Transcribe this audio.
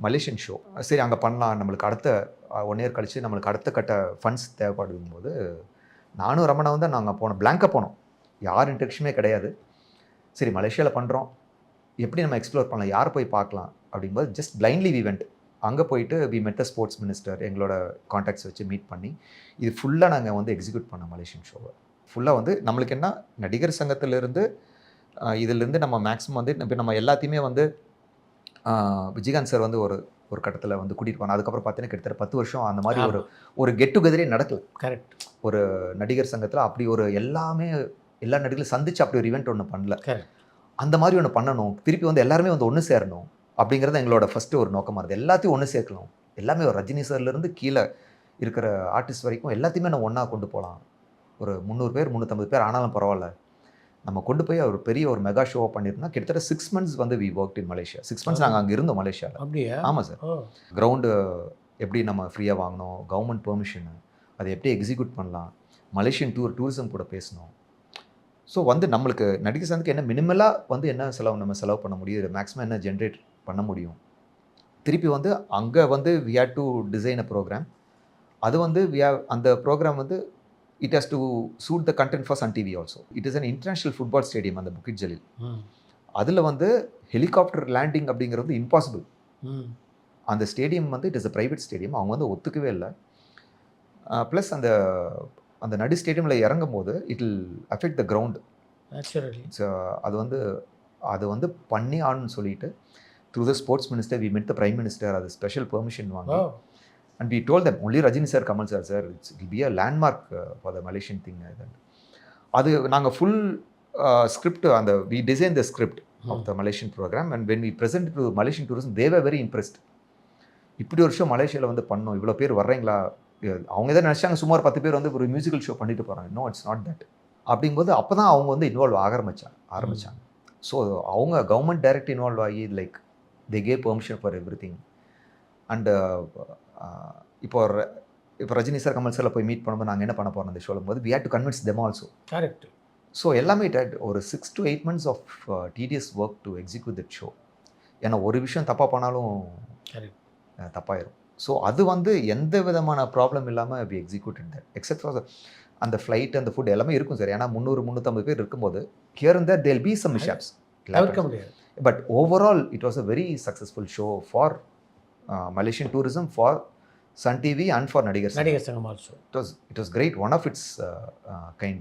Malaysian show. சரி அங்கே பண்ணலாம், நம்மளுக்கு அடுத்த 1 இயர் கழிச்சு நம்மளுக்கு அடுத்த கட்ட ஃபண்ட்ஸ் தேவைப்படும் போது நானும் ரமணாவும் தான் நாங்கள் போனோம். பிளாங்காக போனோம், யார் இன்ட்ரெக்ஷனுமே கிடையாது. சரி மலேசியாவில் பண்ணுறோம், எப்படி நம்ம எக்ஸ்ப்ளோர் பண்ணலாம், யார் போய் பார்க்கலாம் அப்படிங்கும்போது ஜஸ்ட் பிளைண்ட்லி வி வெண்ட். அங்கே போயிட்டு we met the sports minister, எங்களோட கான்டாக்ட்ஸ் வச்சு மீட் பண்ணி இது ஃபுல்லாக நாங்கள் வந்து எக்ஸிக்யூட் பண்ணோம். மலேசியன் ஷோவை ஃபுல்லாக வந்து நம்மளுக்கு என்ன நடிகர் சங்கத்திலிருந்து இதிலிருந்து நம்ம மேக்ஸிமம் வந்து இப்போ நம்ம எல்லாத்தையுமே வந்து விஜயகாந்த் சார் வந்து ஒரு கட்டத்தில் வந்து கூட்டிகிட்டு போனோம். அதுக்கப்புறம் பார்த்தீங்கன்னா கிட்டத்தட்ட 10 வருஷம் அந்த மாதிரி ஒரு கெட் டுகெதரே நடக்கல. கரெக்ட். ஒரு நடிகர் சங்கத்தில் அப்படி ஒரு எல்லா நடிகர்களும் சந்திச்சு அப்படி ஒரு ஈவெண்ட் ஒன்று பண்ணல. அந்த மாதிரி ஒன்று பண்ணணும், திருப்பி வந்து எல்லாருமே வந்து ஒன்று சேரணும் அப்படிங்கிறது எங்களோட ஃபஸ்ட்டு ஒரு நோக்கமாக இருந்தது. எல்லாத்தையும் ஒன்று சேர்க்கணும், எல்லாமே ஒரு ரஜினி சார்லேருந்து கீழே இருக்கிற ஆர்டிஸ்ட் வரைக்கும் எல்லாத்தையுமே நம்ம ஒன்றா கொண்டு போகலாம். ஒரு 300 பேர் 350 பேர் ஆனாலும் பரவாயில்ல, நம்ம கொண்டு போய் ஒரு பெரிய ஒரு மெகா ஷோவாக பண்ணியிருந்தோம். கிட்டத்தட்ட 6 months வந்து we work in Malaysia. 6 months நாங்கள் அங்கே இருந்தோம் மலேசியாவில். அப்படியா? ஆமாம் சார். கிரவுண்டு எப்படி நம்ம ஃப்ரீயாக வாங்கினோம், கவர்மெண்ட் பெர்மிஷனு, அதை எப்படி எக்ஸிக்யூட் பண்ணலாம், மலேசியன் டூரிசம் கூட பேசணும். ஸோ வந்து நம்மளுக்கு நடிகர் சங்கத்துக்கு என்ன மினிமலாக வந்து என்ன நம்ம செலவு பண்ண முடியும், மேக்ஸிமம் என்ன ஜென்ரேட் பண்ண முடியும். திருப்பி வந்து அங்கே வந்து we had to design a program. அது வந்து அந்த ப்ரோக்ராம் வந்து it has to suit the content for Sun TV also. It is an international football stadium அந்த புக்கிட் ஜலீல். அதில் வந்து ஹெலிகாப்டர் லேண்டிங் அப்படிங்கிறது வந்து இம்பாசிபிள். அந்த ஸ்டேடியம் வந்து it is a private stadium, அவங்க வந்து ஒத்துக்கவே இல்லை. ப்ளஸ் அந்த நடு ஸ்டேடியமில் இறங்கும் போது it will affect the ground. So அது வந்து பண்ணி ஆடணும்னு சொல்லிட்டு through the sports minister we met the prime minister, அது ஸ்பெஷல் பெர்மிஷன் வாங்கி. And we told them only Rajini sir, Kamal sir, it will be a landmark for the Malaysian thing. அது நாங்கள் full script we designed the script of the Malaysian program, and when we presented to Malaysian tourism, they were very impressed. இப்படி ஒரு show மலேசியாவில் வந்து பண்ணோம், இவ்வளோ பேர் வர்றீங்களா, அவங்க எதாவது நினச்சாங்க சுமார் 10 பேர் வந்து ஒரு மியூசிக்கல் ஷோ பண்ணிட்டு போகிறாங்க. No, it's not that. அப்படிங்கும்போது அப்போ தான் அவங்க வந்து இன்வால்வ் ஆரம்பித்தாங்க. ஸோ அவங்க கவர்மெண்ட் டைரக்ட் இன்வால்வ் ஆகி like they gave permission for everything. And இப்போ ரஜினி சார் கமல் சாரில் போய் மீட் பண்ணும்போது நாங்கள் என்ன பண்ண போகிறோம் அந்த ஷோலும் போது we had to convince them also. Correct. So எல்லாமே இட் ஹேட் ஒரு 6 to 8 months of tedious work to execute that show. ஏன்னா ஒரு விஷயம் தப்பாக பண்ணாலும் தப்பாயிரும். ஸோ அது வந்து எந்த விதமான ப்ராப்ளம் இல்லாமல் we executed that, except for அந்த ஃப்ளைட் அந்த ஃபுட் எல்லாமே இருக்கும் சார். ஏன்னா 300-350 பேர் இருக்கும்போது here and there there will be some mishaps. But overall it was a very successful show for Malaysian tourism, for Sun TV and for Nadigar Sangam also. It was great, one of its kind.